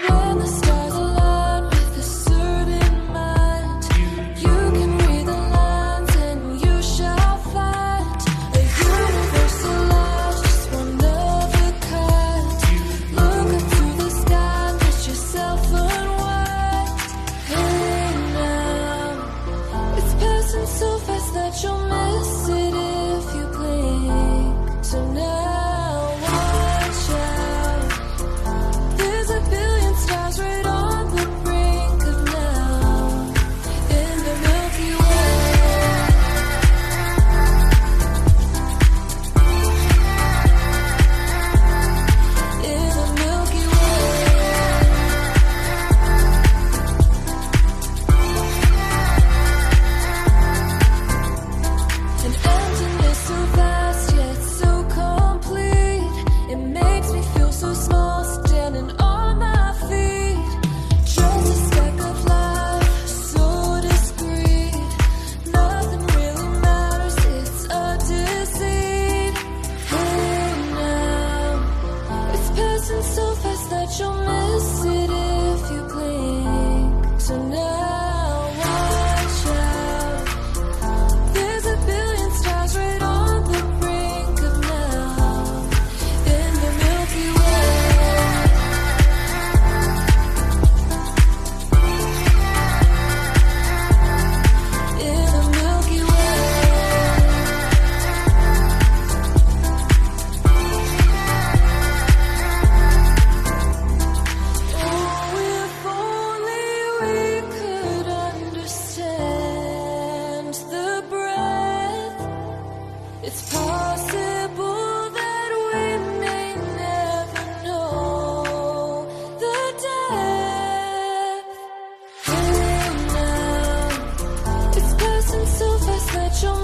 When the stars align with a certain mind, you can read the lines and you shall find a universal love, just one of a kind. Look up to the sky, let yourself unwind. Hey now, it's passing so fast that you'll miss it if you blink. So now watch out. There's a billion stars right on the brink of now in the Milky Way. In the Milky Way. An emptiness so vast yet so complete. It makes me feel so small standing on my feet. Just a speck of light, so discreet. Nothing really matters, it's a deceit. Hey now, it's passing so fast that you'll miss it if you blink. So now watch out. There's a billion stars right on the brink of now in the Milky Way. In the Milky Way. Oh, if only we could understand the breath. It's possible that we may never know the depth. Hey now, it's passing so fast that you'll